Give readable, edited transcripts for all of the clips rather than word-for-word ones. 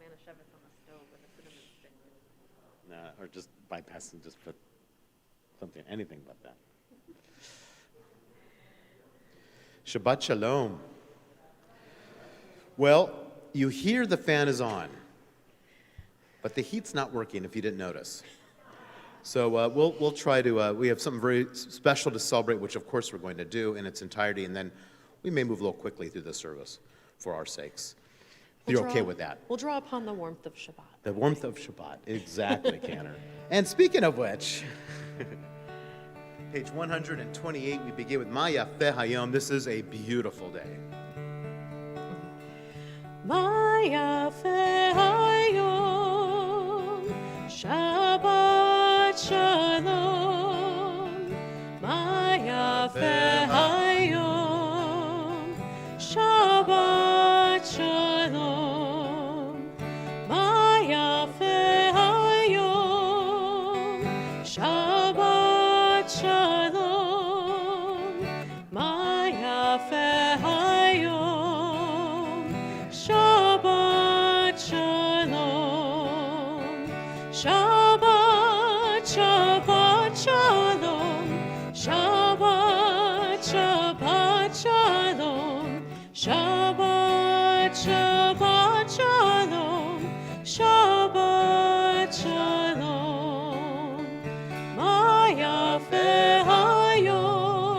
Manischewitz on the stove with a cinnamon stick. Or just bypass and just put something, anything but that. Shabbat Shalom. Well, you hear the fan is on, but the heat's not working if you didn't notice. So we'll try to, we have something very special to celebrate, which of course we're going to do in its entirety, and then we may move a little quickly through the service for our sakes. You're okay with that? We'll draw upon the warmth of Shabbat. The warmth of Shabbat, exactly, Canner. And speaking of which, page 128, we begin with Ma Yafeh Hayom. This is a beautiful day. Ma Yafeh Hayom, Shabbat Shalom. Ma Yafeh Hayom, Shabbat Shalom. Ma Yafeh Hayom, Shabbat Shalom. Ma Yafeh Hayom, Shabbat Shalom. Shabbat, Shabbat Shalom. Shabbat, Shabbat Shalom. Shabbat, Shabbat Shalom. Shabbat Shalom. Ma Yafeh Hayom,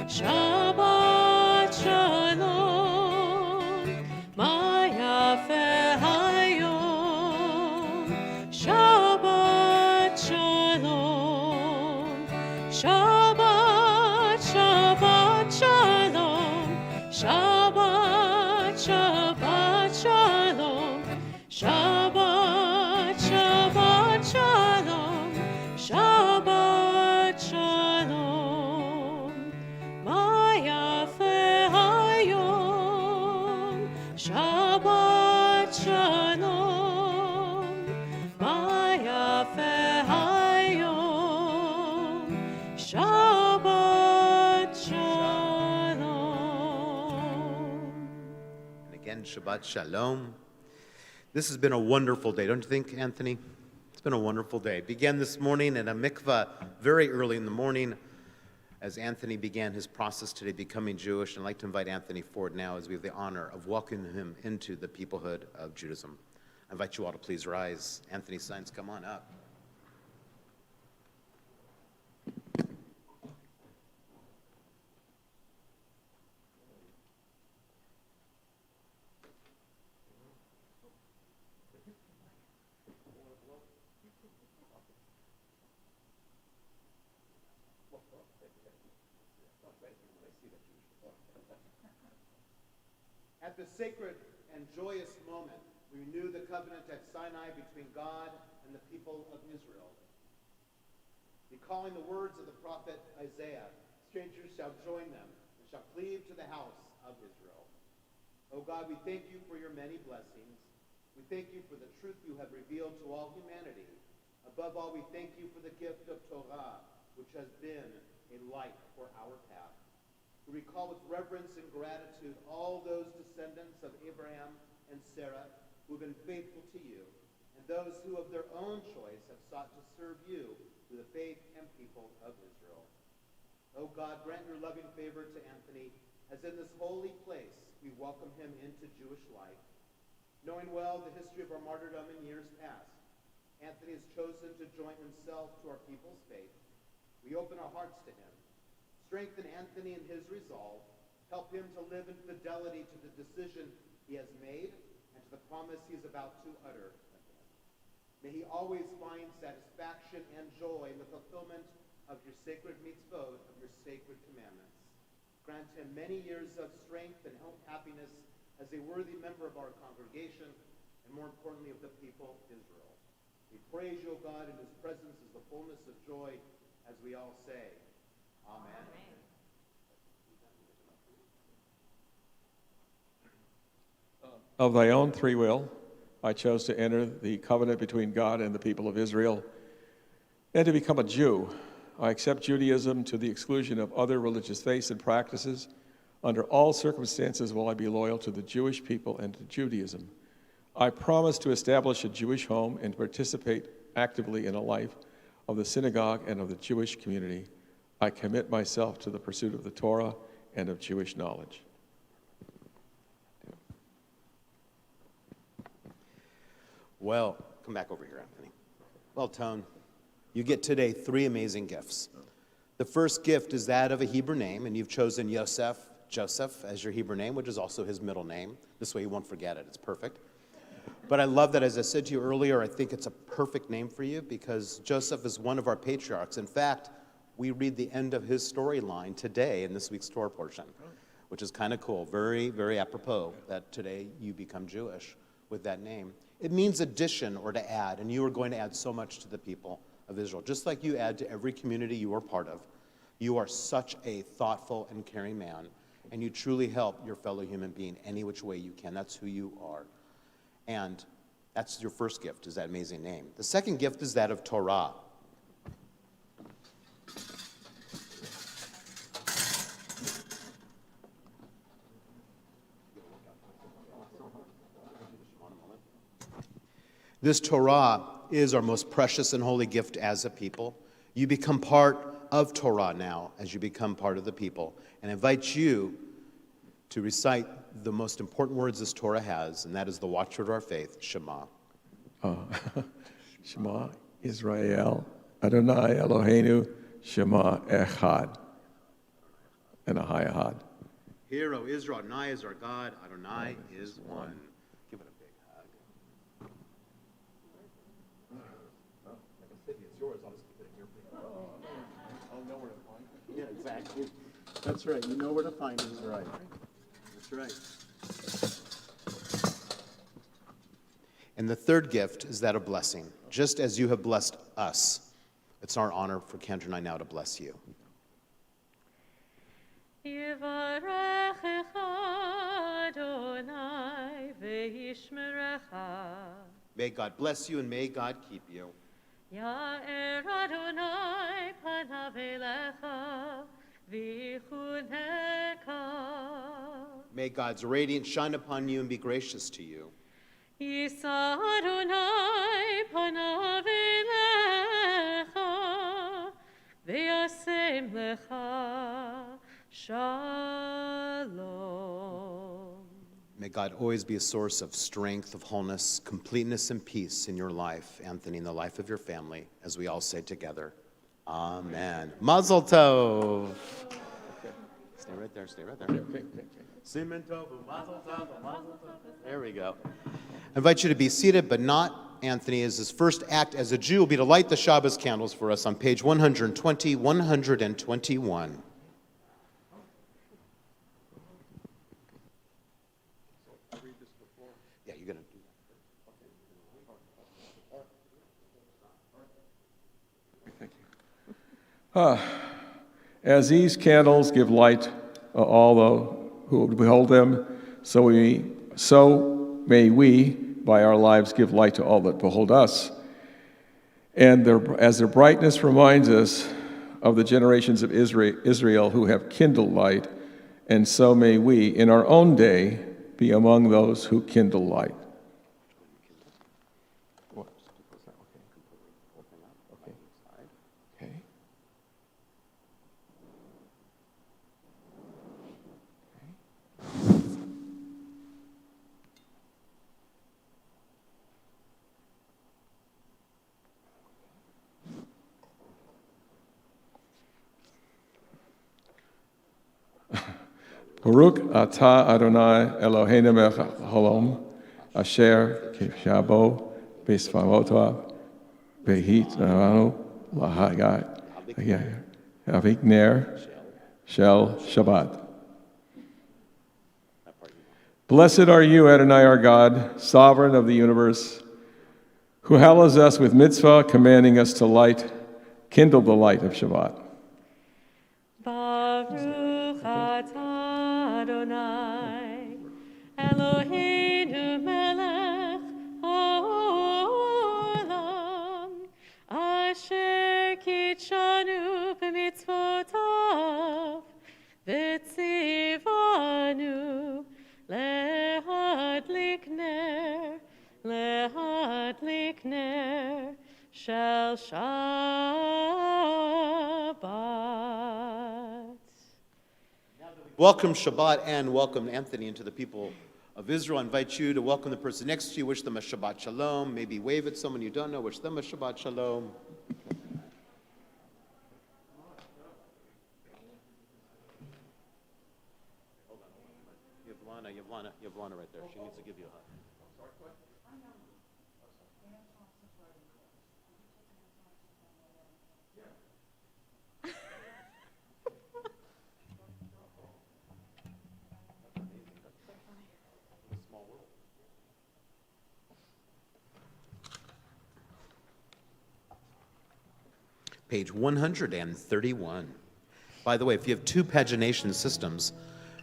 Shabbat Shalom. Ma Yafeh Hayom, Shabbat Shalom. Shabbat, Shabbat Shalom. Shabbat, Shabbat Shalom. Shabbat, Shabbat Shalom. Shabbat Shalom. Ma Yafeh Hayom, Shabbat Shalom. Ma Yafeh Hayom, Shabbat Shalom. And again, Shabbat Shalom. This has been a wonderful day, don't you think, Anthony? It's been a wonderful day. It began this morning in a mikveh very early in the morning as Anthony began his process today becoming Jewish. And I'd like to invite Anthony forward now as we have the honor of welcoming him into the peoplehood of Judaism. I invite you all to please rise. Anthony Sainz, come on up. At the sacred and joyous moment, we renew the covenant at Sinai between God and the people of Israel. Recalling the words of the prophet Isaiah, strangers shall join them and shall cleave to the house of Israel. O God, we thank you for your many blessings. We thank you for the truth you have revealed to all humanity. Above all, we thank you for the gift of Torah, which has been a light for our path. We recall with reverence and gratitude all those descendants of Abraham and Sarah who have been faithful to you, and those who of their own choice have sought to serve you through the faith and people of Israel. O God, grant your loving favor to Anthony, as in this holy place we welcome him into Jewish life. Knowing well the history of our martyrdom in years past, Anthony has chosen to join himself to our people's faith. We open our hearts to him. Strengthen Anthony in his resolve. Help him to live in fidelity to the decision he has made and to the promise he is about to utter again. May he always find satisfaction and joy in the fulfillment of your sacred mitzvot, of your sacred commandments. Grant him many years of strength and happiness as a worthy member of our congregation, and more importantly of the people of Israel. We praise you, O God, in his presence is the fullness of joy, as we all say, Amen. Of thy own free will, I chose to enter the covenant between God and the people of Israel and to become a Jew. I accept Judaism to the exclusion of other religious faiths and practices. Under all circumstances will I be loyal to the Jewish people and to Judaism. I promise to establish a Jewish home and to participate actively in the life of the synagogue and of the Jewish community. I commit myself to the pursuit of the Torah and of Jewish knowledge. Well, come back over here, Anthony. Well, Tone, you get today 3 amazing gifts. The first gift is that of a Hebrew name, and you've chosen Joseph, as your Hebrew name, which is also his middle name. This way you won't forget it. It's perfect. But I love that, as I said to you earlier, I think it's a perfect name for you because Joseph is one of our patriarchs. In fact, we read the end of his storyline today in this week's Torah portion, which is kind of cool. Very, very apropos that today you become Jewish with that name. It means addition or to add, and you are going to add so much to the people of Israel. Just like you add to every community you are part of, you are such a thoughtful and caring man, and you truly help your fellow human being any which way you can. That's who you are. And that's your first gift, is that amazing name. The second gift is that of Torah. This Torah is our most precious and holy gift as a people. You become part of Torah now as you become part of the people. And I invite you to recite the most important words this Torah has, and that is the watchword of our faith, Shema. Shema Israel, Adonai Eloheinu, Shema Echad. And Ahai Ahad. Hear, O Israel, Adonai is our God, Adonai is one. Give it a big hug. It's yours. I'll just keep it in your big hug. I'll know where to find it. Yeah, exactly. That's right. You know where to find it. Right. That's right. And the third gift is that of blessing. Just as you have blessed us, it's our honor for Kendra and I now to bless you. May God bless you and may God keep you. Ya'er Adonai panav elecha v'chuneka. May God's radiance shine upon you and be gracious to you. Yisa Adonai panav elecha v'yasem lecha shalom. May God always be a source of strength, of wholeness, completeness, and peace in your life, Anthony, in the life of your family, as we all say together, Amen. Mazel tov. Stay right there, stay right there. Siman tov, mazel tov, mazel tov. There we go. I invite you to be seated, but not Anthony, as his first act as a Jew will be to light the Shabbos candles for us on page 120, 121. Yeah, you're going to do Thank you. As these candles give light to all who behold them, so may we, by our lives, give light to all that behold us. And as their brightness reminds us of the generations of Israel who have kindled light, and so may we, in our own day, be among those who kindle light. Okay. Baruch atah Adonai Eloheinu melech haolam, asher kishabo b'sfamotav behit nanu lahagat havik ner shel Shabbat. Blessed are you, Adonai, our God, sovereign of the universe, who hallows us with mitzvah, commanding us to kindle the light of Shabbat. Baruch atah Adonai Eloheinu melech haolam asher kitshanu b'mitzvotav v'tzivanu lehadlik ner shel Shabbat. Welcome Shabbat and welcome Anthony and to the people of Israel. I invite you to welcome the person next to you, wish them a Shabbat Shalom. Maybe wave at someone you don't know, wish them a Shabbat Shalom. Yevlana right there. She needs to give you a hug. Page 131. By the way, if you have two pagination systems,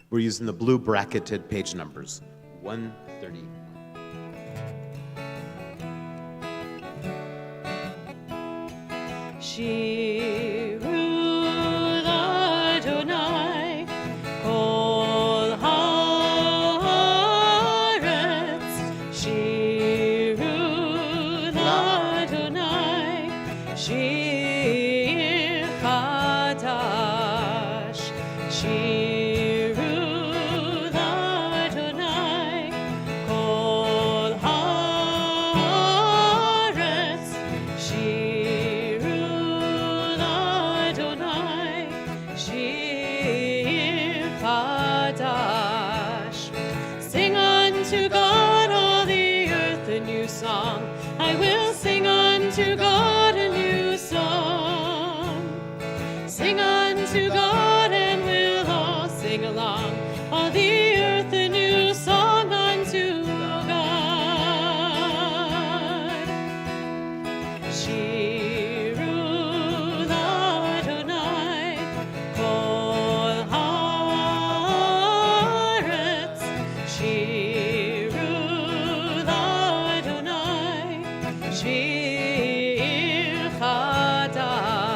we're using the blue bracketed page numbers. 131. Shiru Adonai kol haaretz. Shiru Adonai shir chadash. Shiru Adonai kol haaretz. Shiru Adonai shir chadash. Sing unto God all the earth a new song. I will sing unto God a new song. Sing unto God and we'll all sing along. All the earth a new song unto God. Shiru Adonai kol haaretz. Shiru Adonai shir chadash.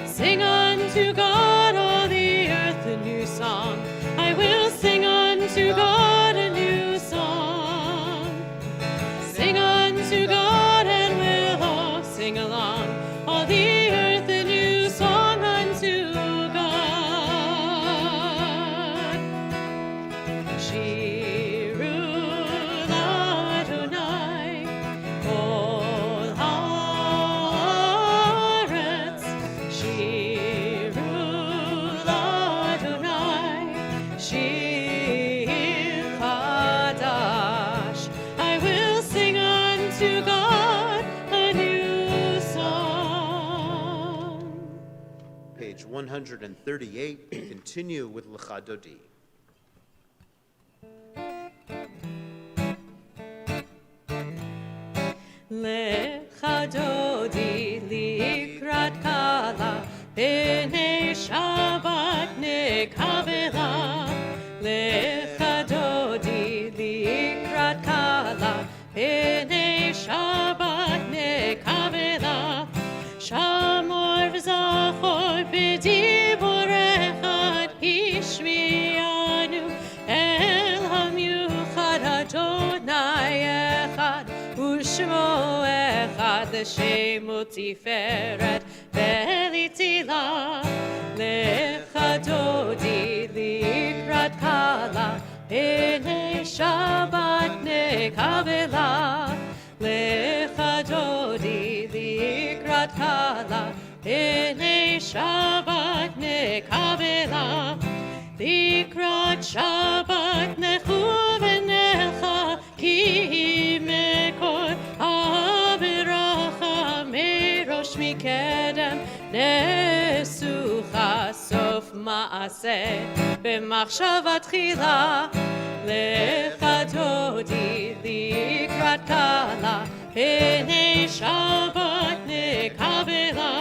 Sing unto God all the earth a new song. I will sing unto God a new song. Sing unto God and we'll all sing along. All the earth a new song unto God. Shiru Adonai kol haaretz. Shiru Adonai shir chadash. I will sing unto God a new song. Page 138. We continue with Lecha Dodi. Lecha Dodi likrat kala b'nei Shabbat nekavela. Lecha Dodi likrat kala b'nei Shabbat nekavela. Shamor v'zachor b'dibur echad ishmianu el hamiuchad Adonai echad u'shmo echad l'shem u'tiferet ve'litila. Lecha Dodi likrat kala b'nei Shabbat nekavela. Lecha Dodi likrat kala b'nei Shabbat nekavela. Likrat Shabbat nechu v'necha ki mekor haberacha merosh mikedem nesucha sof maaseh b'machshava tchila. Lecha Dodi likrat kala b'nei Shabbat nekavela.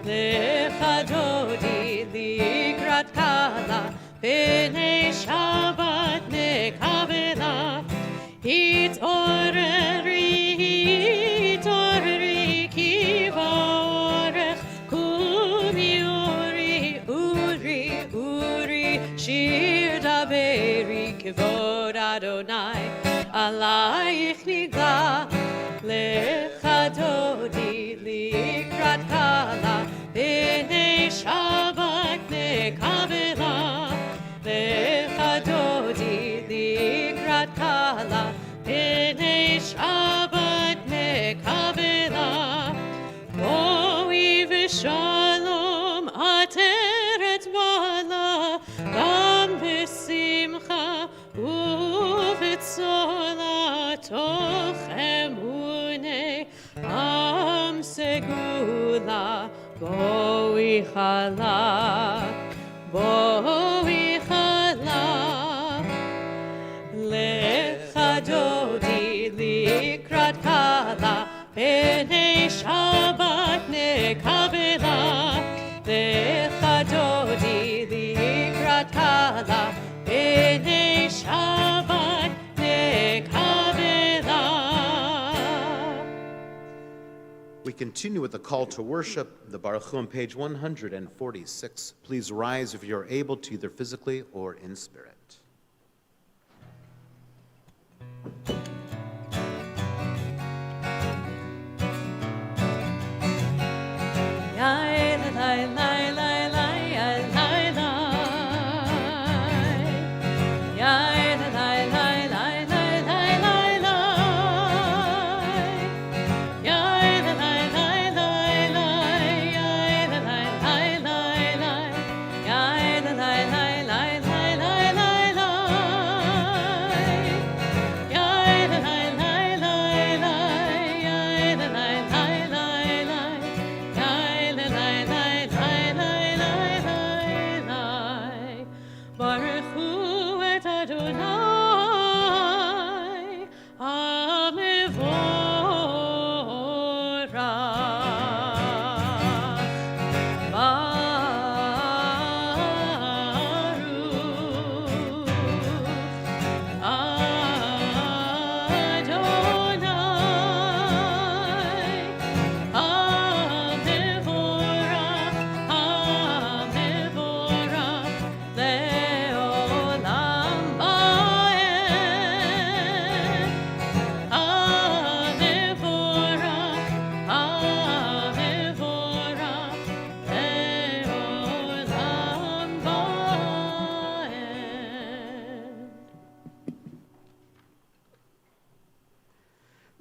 Lecha Dodi likrat kala b'nei Shabbat nekavela. Hitoreri ki v'orech kumi uri shir daberi kevod Adonai alayich nigla. Lecha Dodi likrat kala, b'nei Shabbat nekabela. Lecha dodi likrat kala, b'nei Shabbat nekabela. Boi v'shalom ateret bala, gam b'simcha u'v'tzola toch emune am segula. Boi chala, boi chala. Lecha dodi likrat kala, b'nei Shabbat nekabela. Lecha dodi likrat kala, b'nei Shabbat nekabela. We continue with the call to worship, the Baruch Hu on page 146. Please rise if you're able to, either physically or in spirit.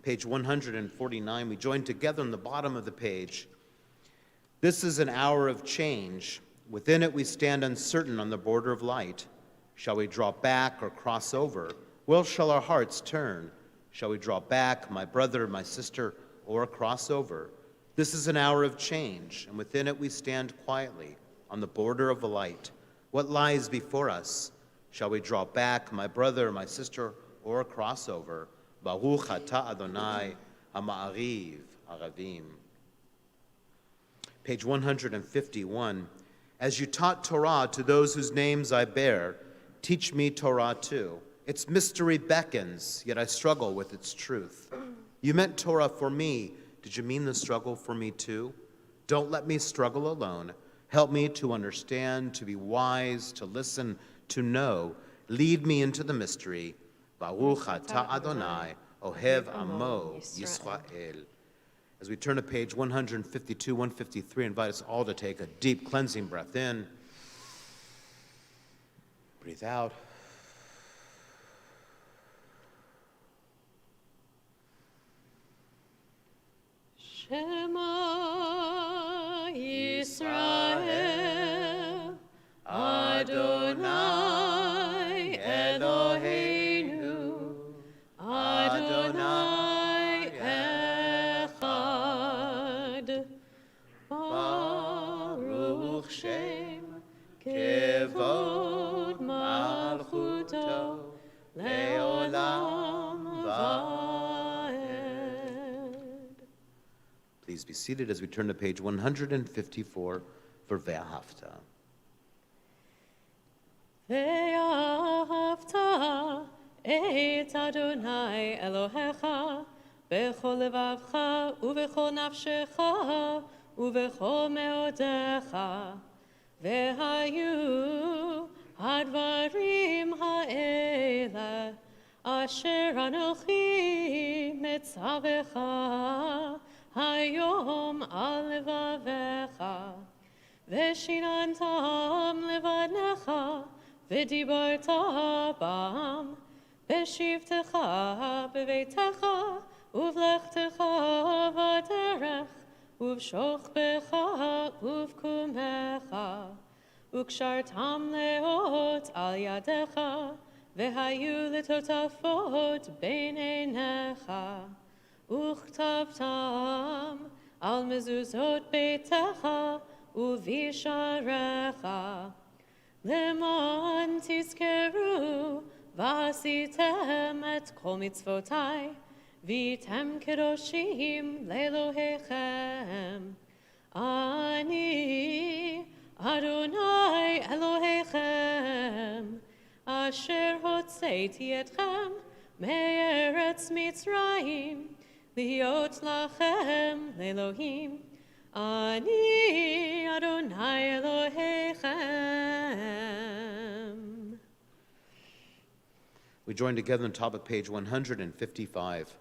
Page 149, we join together on the bottom of the page. This is an hour of change. Within it we stand uncertain on the border of light. Shall we draw back or cross over? Where shall our hearts turn? Shall we draw back, my brother, my sister, or cross over? This is an hour of change, and within it we stand quietly on the border of the light. What lies before us? Shall we draw back, my brother, my sister, or cross over? Baruch atah Adonai ha'ma'ariv aravim. Page 151. As you taught Torah to those whose names I bear, teach me Torah too. Its mystery beckons, yet I struggle with its truth. You meant Torah for me. Did you mean the struggle for me too? Don't let me struggle alone. Help me to understand, to be wise, to listen, to know. Lead me into the mystery. Baruch atah Adonai, Ohev Amo Yisrael. As we turn to page 152, 153, I invite us all to take a deep cleansing breath in. Breathe out. Shema Yisrael, Adonai Eloheinu, Adonai Echad, Baruch Shem Kevod Malchuto Leolam Vaed. Please be seated as we turn to page 154 for Ve'ahavta. Ve'ahavta et Adonai Elohecha b'chol levavcha u'b'chol nafshecha u'b'chol meodecha ve'hayu hadvarim ha'ele asher anochi metzavecha היום על לבביך, ושיננתם לבניך, ודיברת בם, בשבתך בביתך, ובלכתך בדרך, ובשוכבך ובקומך, וקשרתם לאות על ידיך, והיו לטוטפות בין עיניך, וכתבתם על מזוזות ביתך ובשעריך, למען תזכרו ועשיתם את כל מצוותי, והייתם קדושים לאלוהיכם. אני אדוני אלוהיכם, אשר הוצאתי אתכם מארץ מצרים, להיות לכם לאלוהים. אני אדוני אלוהיכם. We join together on top of page 155.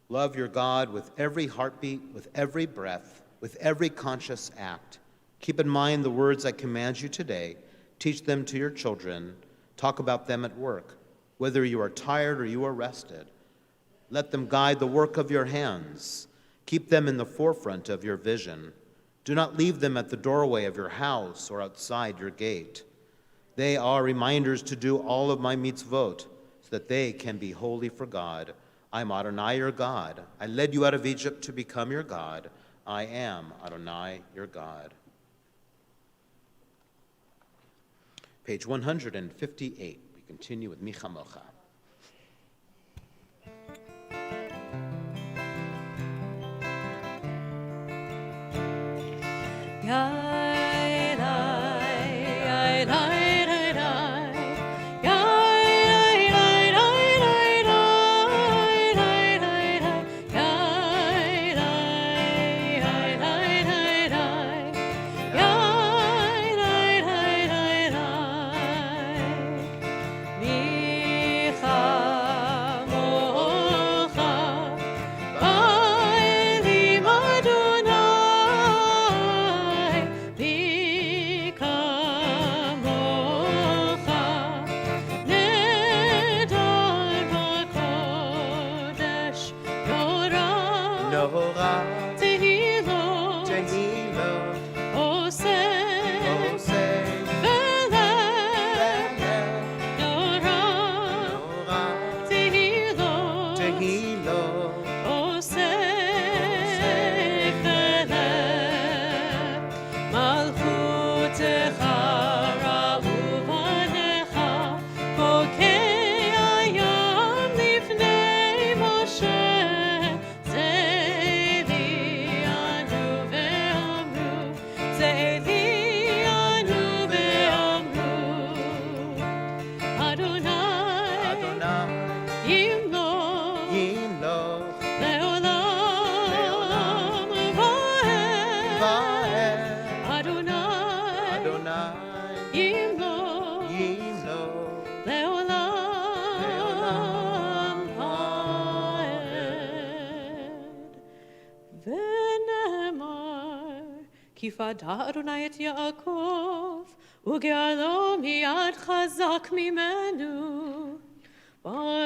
Love your God with every heartbeat, with every breath, with every conscious act. Keep in mind the words I command you today. Teach them to your children. Talk about them at work. Whether you are tired or you are rested, let them guide the work of your hands. Keep them in the forefront of your vision. Do not leave them at the doorway of your house or outside your gate. They are reminders to do all of my mitzvot, so that they can be holy for God. I'm Adonai your God. I led you out of Egypt to become your God. I am Adonai your God. Page 158. We continue with Mi Chamocha. כי פדה אדוני את יעקב, וגאלו מיד חזק ממנו. ברוך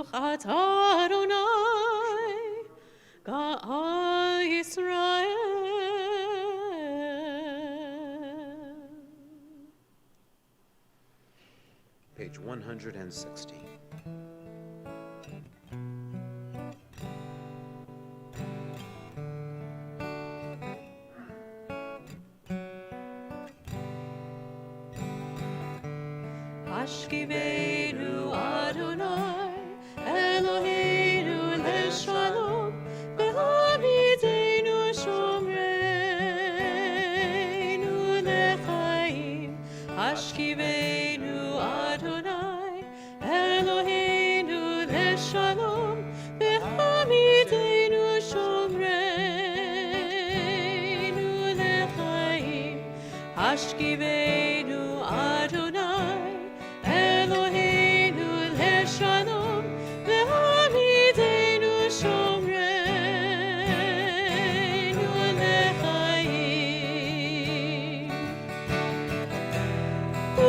אתה אדוני, גאל ישראל. Page 160. השכיבנו אדוני אלוהינו לשלום, והעמידנו שומרנו לחיים. השכיבנו אדוני אלוהינו לשלום, והעמידנו שומרנו לחיים. השכיבנו אדוני אלוהינו לשלום, והעמידנו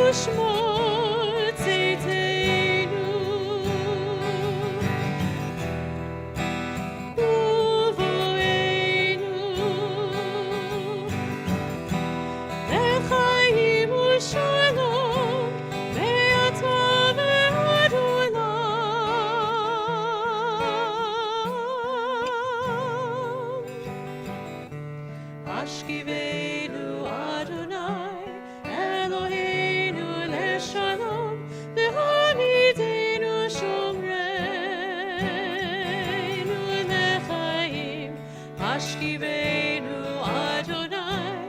ושמור צאתנו ובואנו לחיים ושלום מעתה ועד עולם. השכיבנו אדוני אלוהינו לשלום והעמידנו שומרנו לחיים. השכיבנו אדוני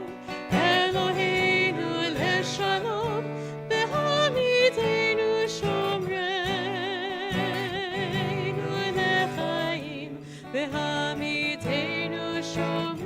אלוהינו לשלום והעמידנו שומרנו לחיים. והעמידנו שומרנו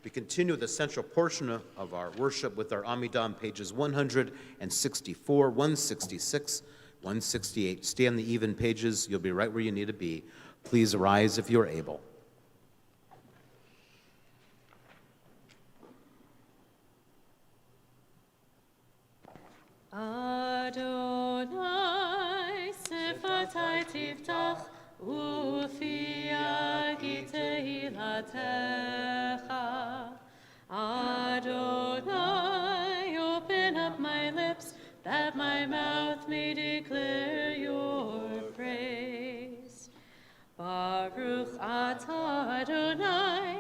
We continue the central portion of our worship with our Amidah, pages 164, 166, 168. Stay on the even pages. You'll be right where you need to be. Please arise if you're able. Adonai sefatai tiftach ufi agi tehilatecha. Adonai, open up my lips that my mouth may declare your praise. Baruch atah Adonai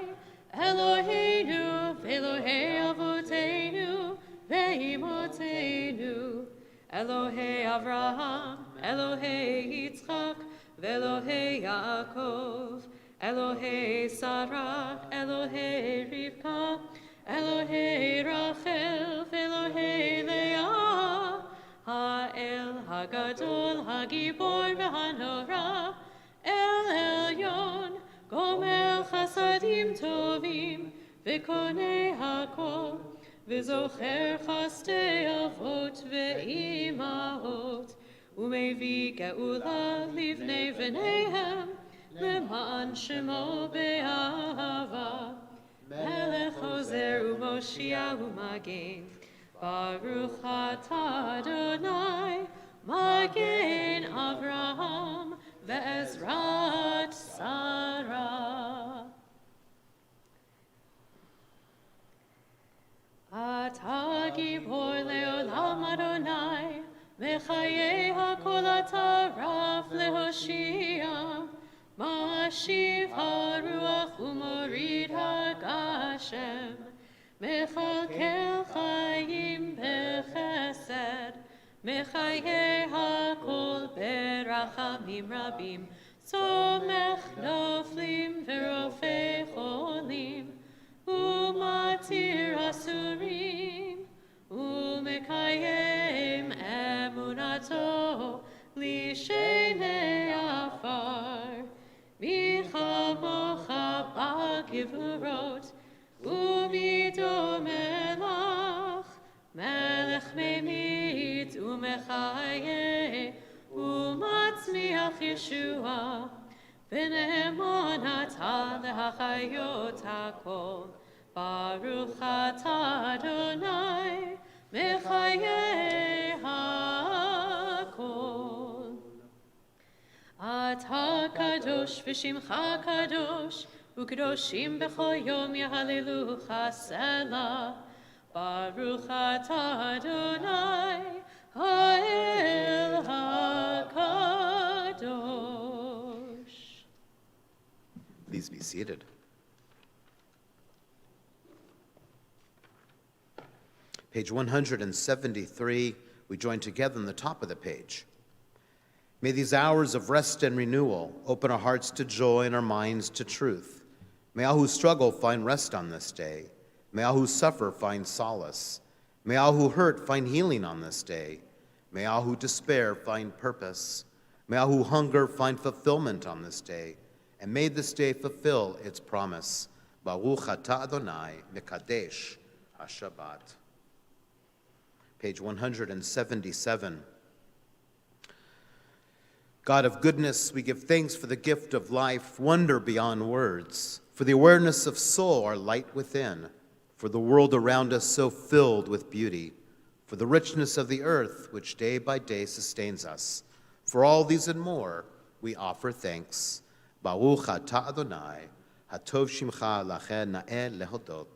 Eloheinu v'Elohei avotenu ve'imotenu, Elohei Avraham, Elohei Yitzchak, v'Elohei Yaakov, Elohei Sarah, Elohei Rivka, Elohei Rachel, v'Elohei Leah, Ha'el Hagadol, Hagibor v'Hanora, El Elyon, Gomer Chasadim Tovim, v'Konei Hakol, v'Zocher Chastei Avot ve'imahot, u'mevii ge'ula livnei v'neihem, למען שמו באהבה, מלך עוזר ומושיע ומגן. ברוך אתה אדוני, מגן אברהם ועזרת שרה. אתה גיבור לעולם אדוני, וחיי הכל אתה רב להושיע. משיב הרוח ומוריד הגשם, מכלכל חיים בחסד, מחיי הכל ברחמים רבים, צומח נופלים ורופא חולים, ומתיר אסורים, ומקיים אמונתו לשני עפר. מי כמוך בגבורות, ומי דומה לך, מלך ממית ומחיה, ומצמיח ישועה, ונאמנתה להחיות הכל. ברוך אתה אדוני, מחיי הכל. אתה קדוש ושמך קדוש, וקדושים בכל יום יהללוך סלה. ברוך אתה אדוני, האל הקדוש. Please be seated. Page 173, we join together on the top of the page. May these hours of rest and renewal open our hearts to joy and our minds to truth. May all who struggle find rest on this day. May all who suffer find solace. May all who hurt find healing on this day. May all who despair find purpose. May all who hunger find fulfillment on this day. And may this day fulfill its promise. Baruch atah Adonai mekadesh HaShabbat. Page 177. God of goodness, we give thanks for the gift of life, wonder beyond words, for the awareness of soul, our light within, for the world around us so filled with beauty, for the richness of the earth, which day by day sustains us. For all these and more, we offer thanks. Baruch atah Adonai, hatov shimcha lachen na'eh lehodot.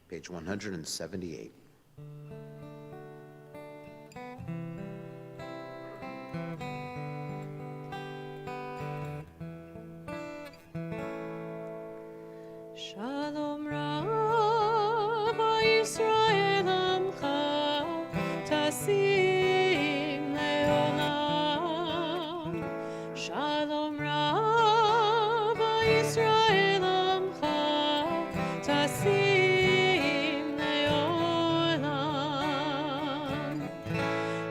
Page 178. Shalom Rav Yisrael Amcha Tasim Leolam. Shalom Rav Yisrael Amcha Tasim Leolam.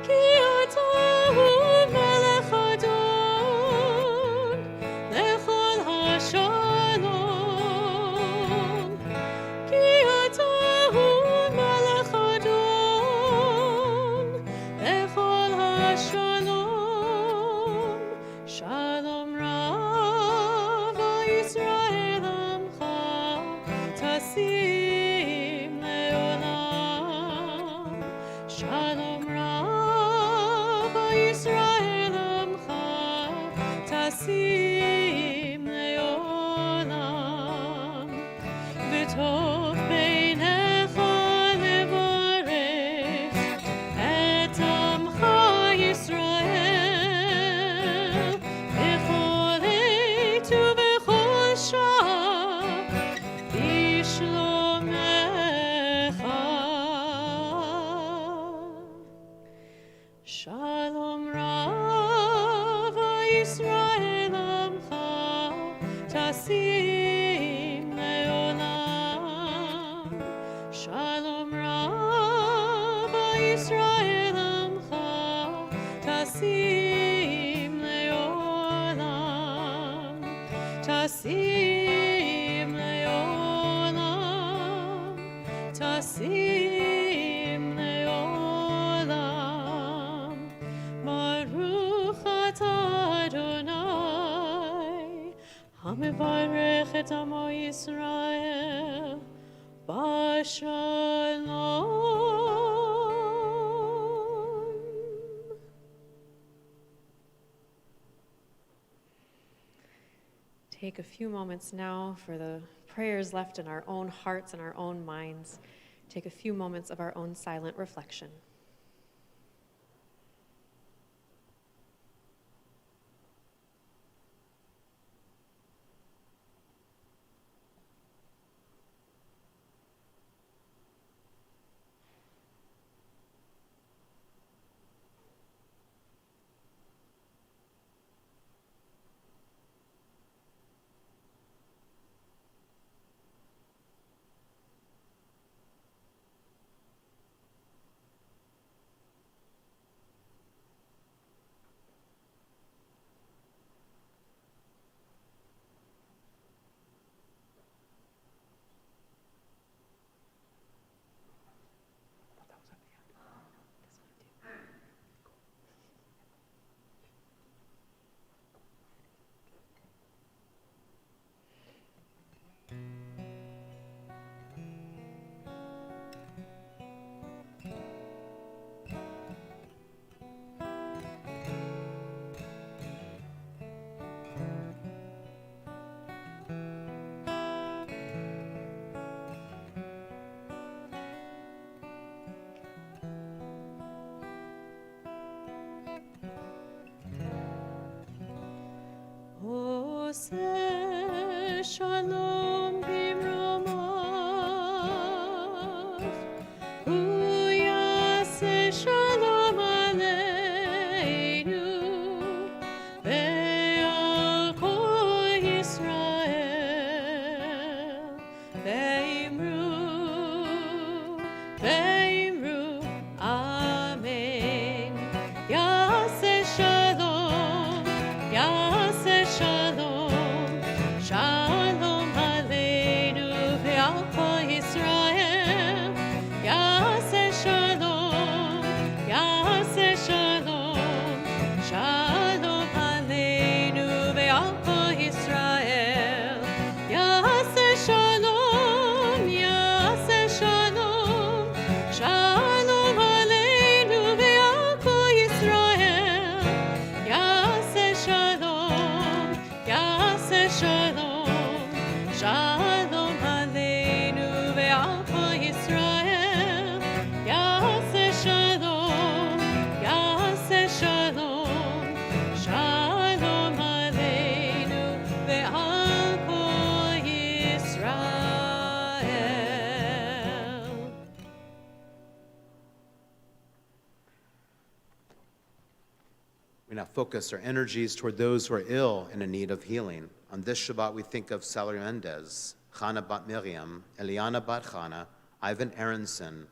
Ki atahu melech adon lechol hashalom. Shalom Rav Yisrael Amcha Tasim Leolam. Shalom Rav Yisrael Amcha Tasim Leolam. V'tov beinecha levarech et amcha Yisrael b'chol עת ובכל שעה בשלומך. Shalom Rav Yisrael Amcha Tasim Leolam. Shalom Rav Yisrael Amcha Tasim Leolam. Tasim Leolam. Tasim Leolam. Baruch atah Adonai, hamevarech et amo Yisrael b'shalom. Take a few moments now for the prayers left in our own hearts and our own minds. Take a few moments of our own silent reflection. We now focus our energies toward those who are ill and in need of healing. On this Shabbat, we think of Sally Mendez, Chana Bat Miriam, Eliana Bat Chana, Ivan Aronson,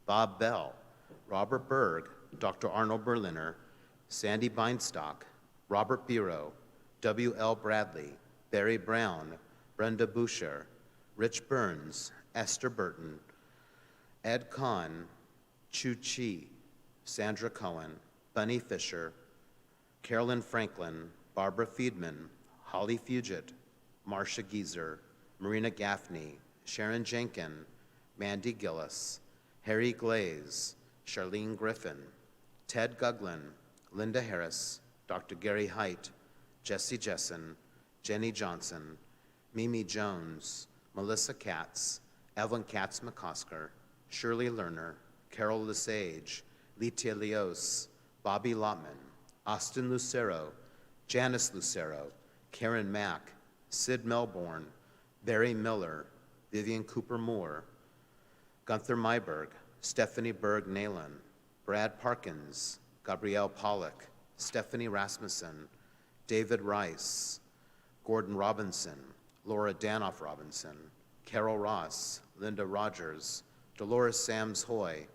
Bob Bell, Robert Berg, Dr. Arnold Berliner, Sandy Beinstock, Robert Biro, W.L. Bradley, Barry Brown, Brenda Boucher, Rich Burns, Esther Burton, Ed Kahn, Chu Chi, Sandra Cohen, Bunny Fisher, Carolyn Franklin, Barbara Fiedman, Holly Fugit, Marcia Geezer, Marina Gaffney, Sharon Jenkin, Mandy Gillis, Harry Glaze, Charlene Griffin, Ted Guglin, Linda Harris, Dr. Gary Height, Jesse Jessen, Jenny Johnson, Mimi Jones, Melissa Katz, Evelyn Katz McCosker, Shirley Lerner, Carol Lesage, Litia Leos, Bobby Lotman, Austin Lucero, Janice Lucero, Karen Mack, Sid Melbourne, Barry Miller, Vivian Cooper Moore, Gunther Mayberg, Stephanie Berg Nalen, Brad Parkins, Gabrielle Pollock, Stephanie Rasmussen, David Rice, Gordon Robinson, Laura Danoff Robinson, Carol Ross, Linda Rogers, Dolores Sams Hoy,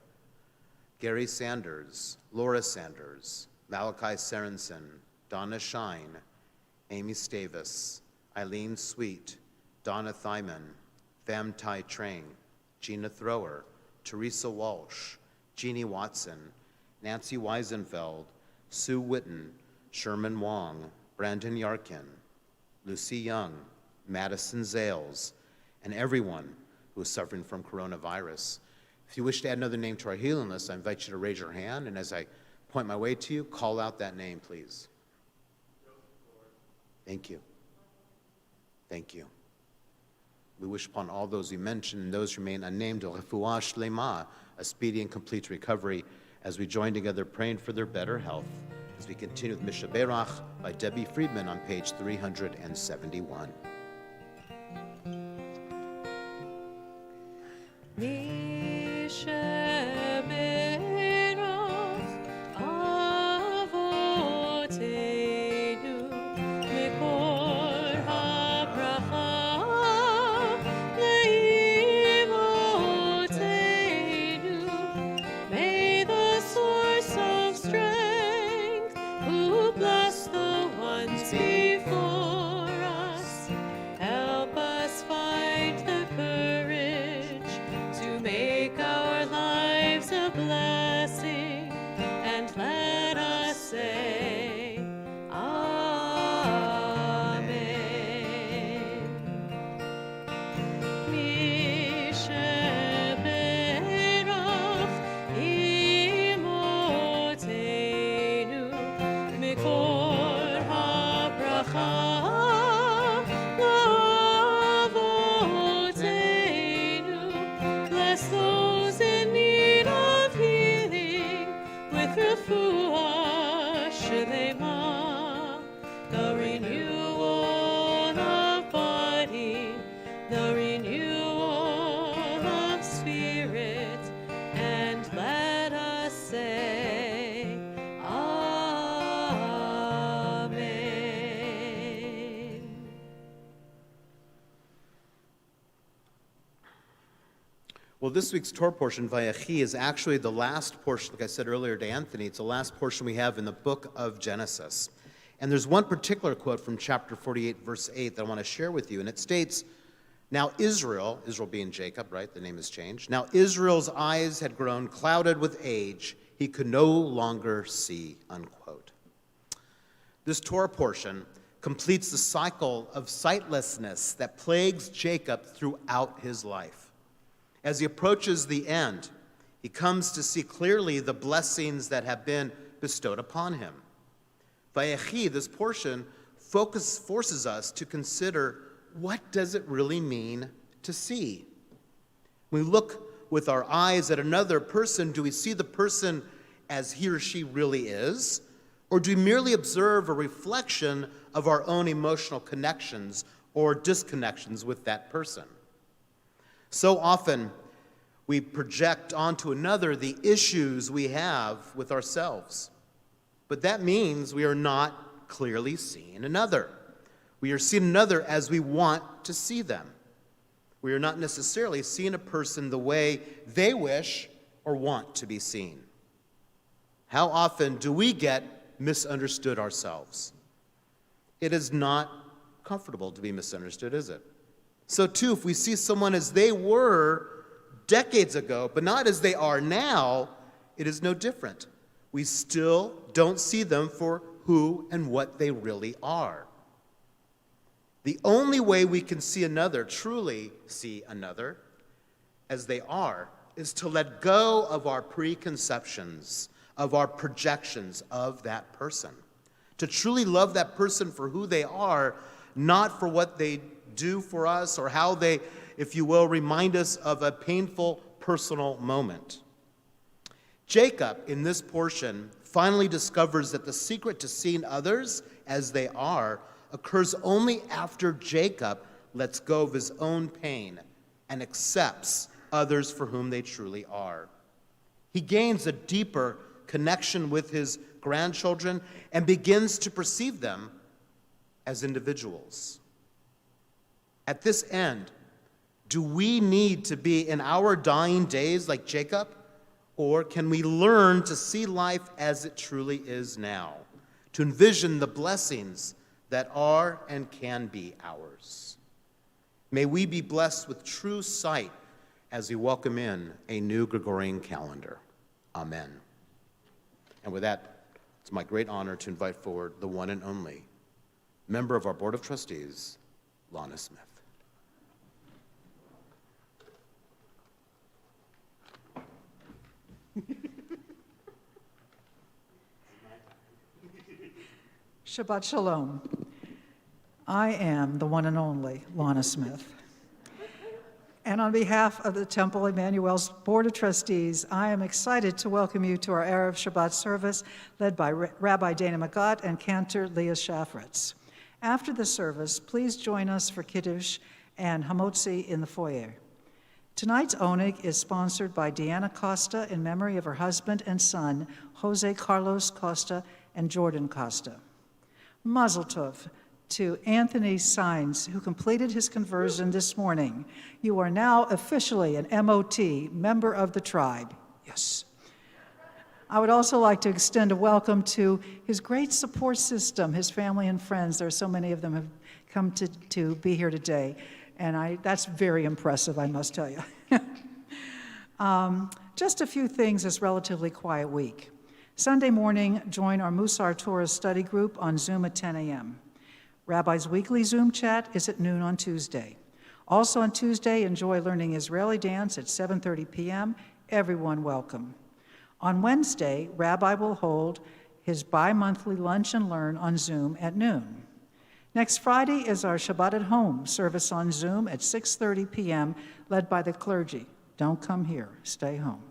Gary Sanders, Laura Sanders, Malachi Sorensen, Donna Shine, Amy Stavis, Eileen Sweet, Donna Thyman, Pham Tai Trang, Gina Thrower, Teresa Walsh, Jeannie Watson, Nancy Weisenfeld, Sue Witten, Sherman Wong, Brandon Yarkin, Lucy Young, Madison Zales, and everyone who is suffering from coronavirus. If you wish to add another name to our healing list, I invite you to raise your hand, and as I point my way to you, call out that name, please. Thank you. Thank you. We wish upon all those we mentioned and those who remain unnamed, refuah shlema, a speedy and complete recovery, as we join together praying for their better health, as we continue with Misha Berach by Debbie Friedman on page 371. Well, this week's Torah portion, Vayechi, is actually the last portion, like I said earlier to Anthony, it's the last portion we have in the book of Genesis. And there's one particular quote from chapter 48, verse 8 that I want to share with you, and it states, "Now Israel being Jacob, right, the name has changed, now Israel's eyes had grown clouded with age, he could no longer see," unquote. This Torah portion completes the cycle of sightlessness that plagues Jacob throughout his life. As he approaches the end, he comes to see clearly the blessings that have been bestowed upon him. Vayechi, this portion, forces us to consider, what does it really mean to see? When we look with our eyes at another person, do we see the person as he or she really is? Or do we merely observe a reflection of our own emotional connections or disconnections with that person? So often, we project onto another the issues we have with ourselves. But that means we are not clearly seeing another. We are seeing another as we want to see them. We are not necessarily seeing a person the way they wish or want to be seen. How often do we get misunderstood ourselves? It is not comfortable to be misunderstood, is it? So too, if we see someone as they were decades ago, but not as they are now, it is no different. We still don't see them for who and what they really are. The only way we can see another, truly see another, as they are, is to let go of our preconceptions, of our projections of that person. To truly love that person for who they are, not for what they do for us or how they, if you will, remind us of a painful personal moment. Jacob, in this portion, finally discovers that the secret to seeing others as they are occurs only after Jacob lets go of his own pain and accepts others for whom they truly are. He gains a deeper connection with his grandchildren and begins to perceive them as individuals. At this end, do we need to be in our dying days like Jacob, or can we learn to see life as it truly is now, to envision the blessings that are and can be ours? May we be blessed with true sight as we welcome in a new Gregorian calendar. Amen. And with that, it's my great honor to invite forward the one and only member of our Board of Trustees, Lana Smith. Shabbat Shalom. I am the one and only Lana Smith. And on behalf of the Temple Emanu-El's Board of Trustees, I am excited to welcome you to our Erev Shabbat service led by Rabbi Dana Magat and Cantor Leah Shafritz. After the service, please join us for Kiddush and Hamotzi in the foyer. Tonight's Oneg is sponsored by Deanna Costa in memory of her husband and son, Jose Carlos Costa and Jordan Costa. Mazel Tov to Anthony Sines, who completed his conversion this morning. You are now officially an MOT, member of the tribe. Yes. I would also like to extend a welcome to his great support system, his family and friends. There are so many of them have come to be here today, and that's very impressive, I must tell you. Just a few things this relatively quiet week. Sunday morning, join our Musar Torah study group on Zoom at 10 a.m. Rabbi's weekly Zoom chat is at noon on Tuesday. Also on Tuesday, enjoy learning Israeli dance at 7:30 p.m. Everyone welcome. On Wednesday, Rabbi will hold his bi-monthly Lunch and Learn on Zoom at noon. Next Friday is our Shabbat at Home service on Zoom at 6:30 p.m., led by the clergy. Don't come here, stay home.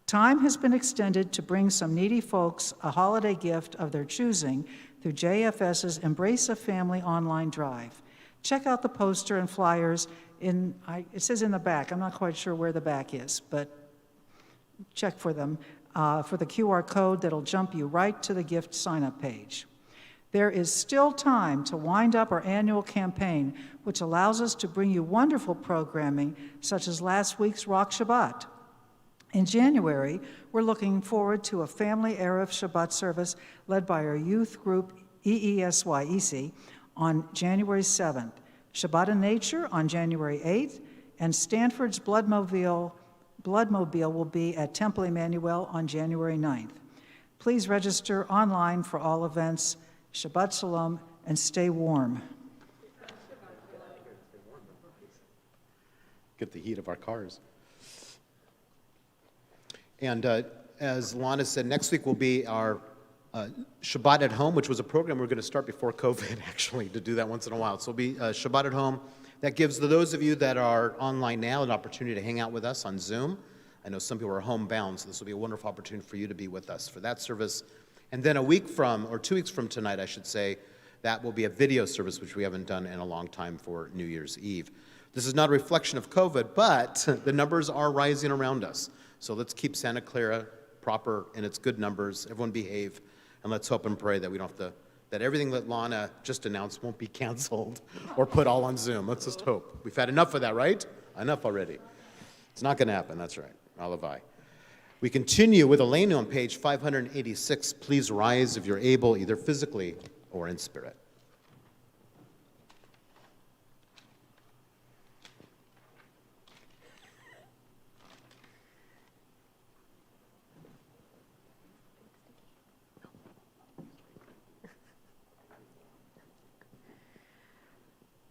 Time has been extended to bring some needy folks a holiday gift of their choosing through JFS's Embrace a Family online drive. Check out the poster and flyers. It says in the back. I'm not quite sure where the back is, but check for them, for the QR code that'll jump you right to the gift sign-up page. There is still time to wind up our annual campaign, which allows us to bring you wonderful programming, such as last week's Rock Shabbat. In January, we're looking forward to a family Erev Shabbat service led by our youth group EESY on January 7th, Shabbat in Nature on January 8th, and Stanford's Bloodmobile will be at Temple Emanu-El on January 9th. Please register online for all events. Shabbat Shalom, and stay warm. Get the heat of our cars. And as Lana said, next week will be our Shabbat at Home, which was a program we were going to start before COVID, actually, to do that once in a while. So it'll be Shabbat at Home. That gives those of you that are online now an opportunity to hang out with us on Zoom. I know some people are homebound, so this will be a wonderful opportunity for you to be with us for that service. And then 2 weeks from tonight, I should say, that will be a video service, which we haven't done in a long time for New Year's Eve. This is not a reflection of COVID, but the numbers are rising around us. So let's keep Santa Clara proper in its good numbers. Everyone behave. And let's hope and pray that we don't have to, that everything that Lana just announced won't be canceled or put all on Zoom. Let's just hope. We've had enough of that, right? Enough already. It's not going to happen. That's right. Alavai. We continue with Elenu on page 586. Please rise if you're able, either physically or in spirit.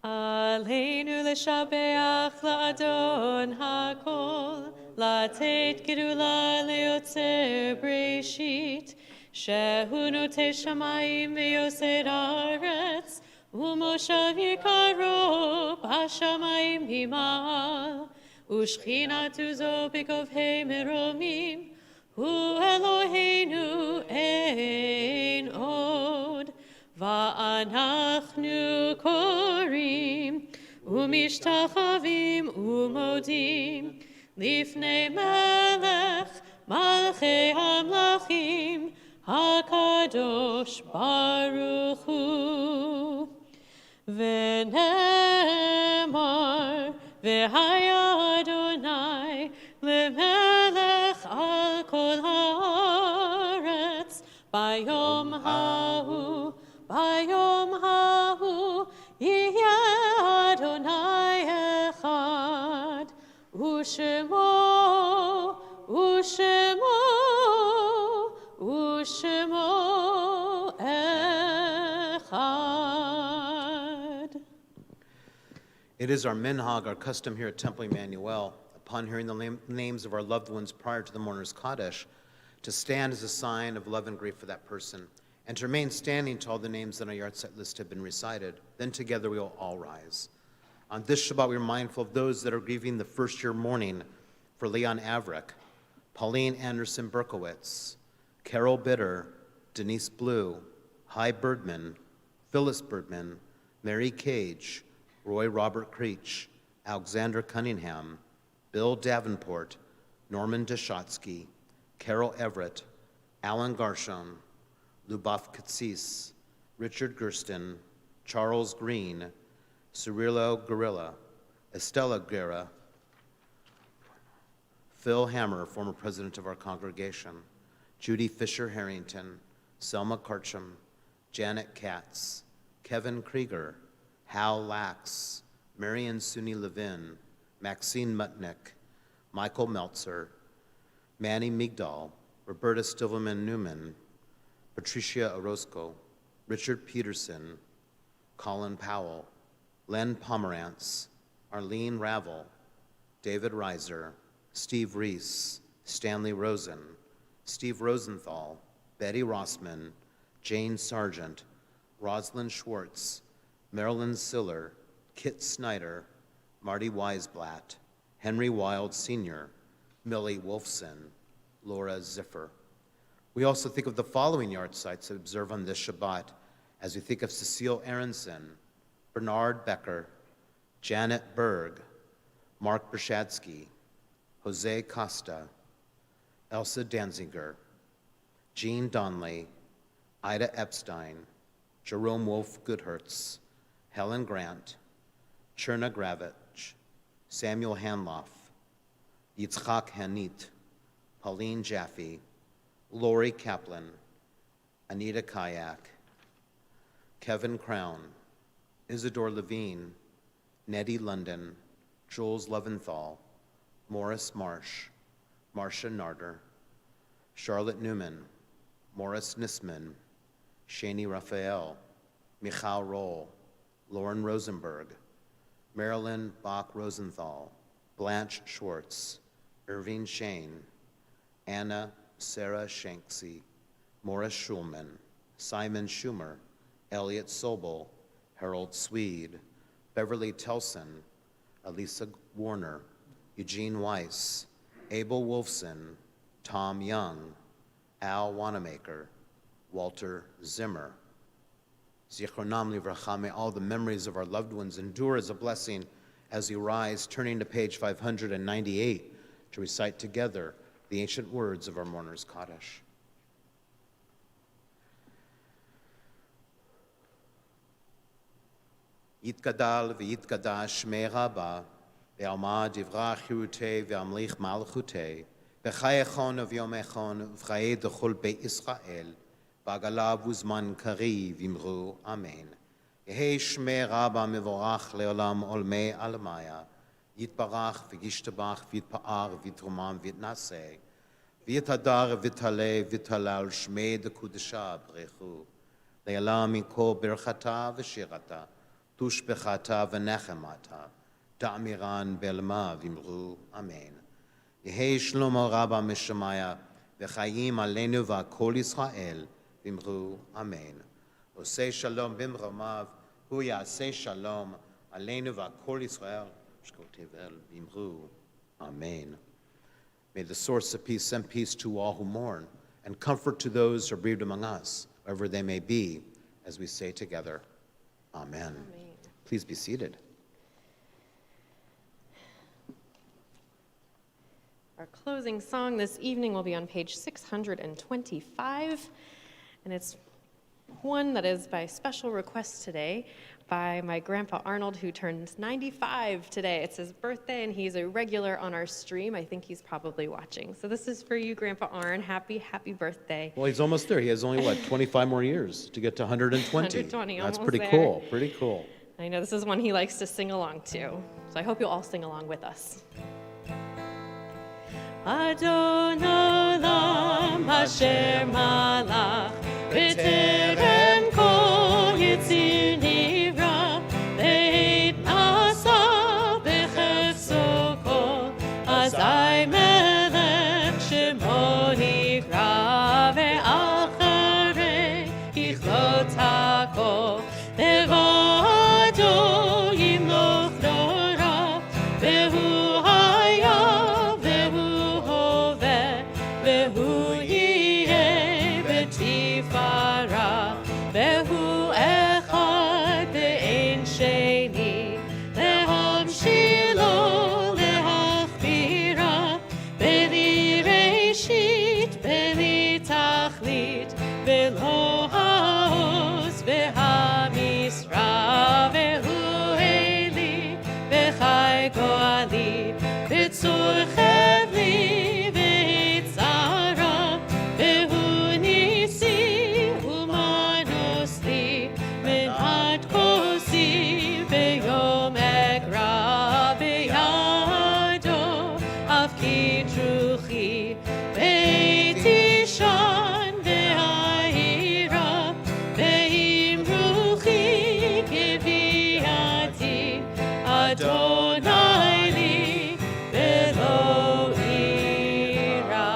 Aleinu l'shabeach la'adon hakol, la'tet gedula le'otzer breshit, shehu noteh shamayim ve'yosed haaretz, u'moshav yikaro b'shamayim himal, u'shchinatu zo b'govhei meromim, hu Eloheinu ein od. ואנחנו קוראים ומשתחווים ומודים לפני מלך מלכי המלכים הקדוש ברוך הוא. ונאמר והיה אדוני למלך על כל הארץ ביום ההוא ביום ההוא יהיה אדוני אחד, ושמו אחד. It is our minhag, our custom here at Temple Emanu-El, upon hearing the names of our loved ones prior to the mourner's Kaddish, to stand as a sign of love and grief for that person, and to remain standing till all the names on our yard set list have been recited. Then together we will all rise. On this Shabbat, we are mindful of those that are grieving the first-year mourning for Leon Avrick, Pauline Anderson Berkowitz, Carol Bitter, Denise Blue, Hy Birdman, Phyllis Birdman, Mary Cage, Roy Robert Creech, Alexander Cunningham, Bill Davenport, Norman Deshotsky, Carol Everett, Alan Garshon, Lubaf Katsis, Richard Gersten, Charles Green, Cirillo Gorilla, Estella Guerra, Phil Hammer, former president of our congregation, Judy Fisher Harrington, Selma Karcham, Janet Katz, Kevin Krieger, Hal Lax, Marion Suni Levin, Maxine Mutnick, Michael Meltzer, Manny Migdal, Roberta Stilverman Newman, Patricia Orozco, Richard Peterson, Colin Powell, Len Pomerantz, Arlene Ravel, David Reiser, Steve Reese, Stanley Rosen, Steve Rosenthal, Betty Rossman, Jane Sargent, Rosalind Schwartz, Marilyn Siller, Kit Snyder, Marty Weisblatt, Henry Wild Sr., Millie Wolfson, Laura Ziffer. We also think of the following yard sites to observe on this Shabbat as we think of Cecile Aronson, Bernard Becker, Janet Berg, Mark Brashadsky, Jose Costa, Elsa Danziger, Jean Donley, Ida Epstein, Jerome Wolf Goodhertz, Helen Grant, Cherna Gravich, Samuel Hanloff, Yitzchak Hanit, Pauline Jaffe, Lori Kaplan, Anita Kayak, Kevin Crown, Isidore Levine, Nettie London, Jules Leventhal, Morris Marsh, Marcia Narder, Charlotte Newman, Morris Nisman, Shani Raphael, Michal Roll, Lauren Rosenberg, Marilyn Bach Rosenthal, Blanche Schwartz, Irving Shane, Anna Sarah Shanksy, Morris Schulman, Simon Schumer, Elliot Sobel, Harold Swede, Beverly Telson, Elisa Warner, Eugene Weiss, Abel Wolfson, Tom Young, Al Wanamaker, Walter Zimmer. Zichronam livracha, may all the memories of our loved ones endure as a blessing as we rise, turning to page 598 to recite together the ancient words of our mourner's Kaddish. יתגדל ויתקדש שמי רבה, ועלמא דברה חירותי והמליך מלכותי, בחיי חון וביומי חון, ובחיי דכל בית ישראל, בעגלה וזמן קריב אמרו אמן. יהי שמי רבה מבורך לעולם עולמי עלמיה, יתברך וישתבח ויתפאר ויתרומם ויתנשא, ויתהדר ויתעלה ויתהלל שמי דקודשה ברכו, לעולם מכל ברכתה ושירתה, תושבחתה ונחמתה, תאמירן בעלמה ואמרו אמן. יהי שלמה רבה משמיה, וחיים עלינו ועל כל ישראל, ואמרו אמן. עושה שלום במרומיו, הוא יעשה שלום עלינו ועל כל ישראל, שכל תבל, ואמרו amen. May the source of peace send peace to all who mourn, and comfort to those who are bereaved among us, wherever they may be, as we say together, amen. Please be seated. Our closing song this evening will be on page 625, and it's one that is by special request today by my grandpa Arnold, who turns 95 today. It's his birthday, and he's a regular on our stream. I think he's probably watching. So this is for you, Grandpa Arn. Happy birthday. Well, he's almost there. He has only, 25 more years to get to 120. 120, That's almost pretty there. cool, pretty cool. I know this is one he likes to sing along to, so I hope you'll all sing along with us. Adon olam asher malach b'terem kol yitzir nivra ve'et nasa b'chefso kol azai melech shemo nikra ve'acharei yichlot hakol levado yimloch dora ve'hu haya ve'hu hoveh ve'hu yeh b'tifara ve'hu echad ve'ein sheni lehamshilo lehachbira beli reshit beli tachlit ve'lo ha'oz ve'hamisra ve'hu eli ve'chai go'ali ve'tzor chevli ve'tzara ve'hu nisi u'manosli minat kosi ve'yom ekra be'yado afki truchi ve'tishan ve'ahira ve'imruchi kiviati Adonai li ve'lo ira.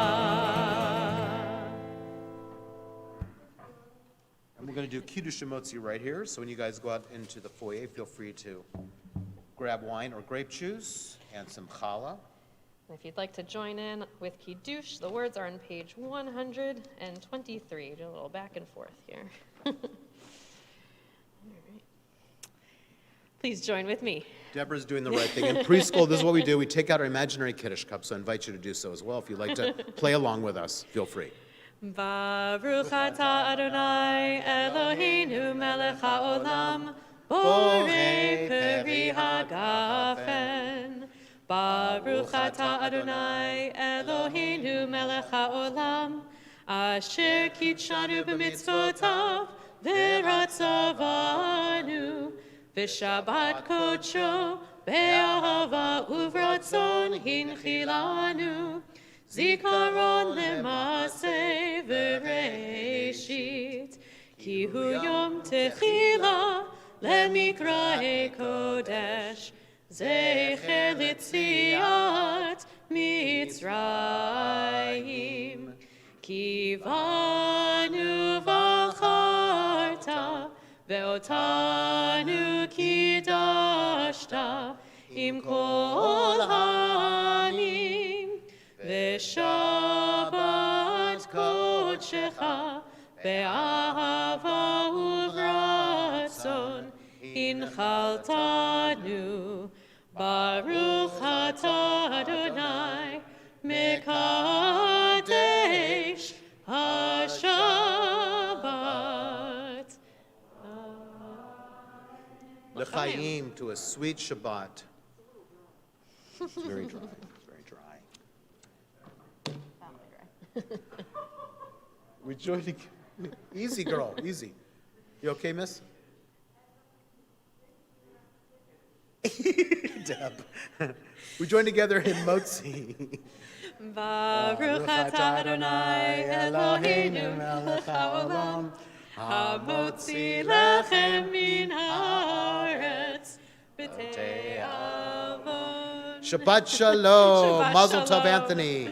And we're going to do Kiddush Motzi right here. So when you guys go out into the foyer, feel free to grab wine or grape juice and some challah. If you'd like to join in with Kiddush, the words are on page 123. Do a little back and forth here. All right. Please join with me. Deborah's doing the right thing. In preschool, this is what we do. We take out our imaginary Kiddush cup, so I invite you to do so as well. If you'd like to play along with us, feel free. Baruch atah Adonai Eloheinu melech haolam borei peri hagafen. Baruch atah Adonai Eloheinu melech haolam asher kitshanu b'mitzvotav v'ratzavanu v'shabbat kodsho be'ahava uvratzon hinchilanu zikaron lemase v'reishit ki hu yom techila lemikrae kodesh zecher litziat mitzrayim ki vanu v'acharta ve'otanu kidashta im kol ha'amim ve'shabbat kodshecha be'ahava uvratzon inchaltanu Baruch atah Adonai mekadesh hashabbat. Chaim, to a sweet Shabbat. It's very dry. It's very dry. We join. Easy, girl. Easy. You okay, miss? Deb. We join together in Motzi. Baruch atah Adonai Eloheinu melech haolam, hamotzi lechem min haaretz b'tei avon. Shabbat shalom. Shabbat Mazel tov, shalom. Anthony.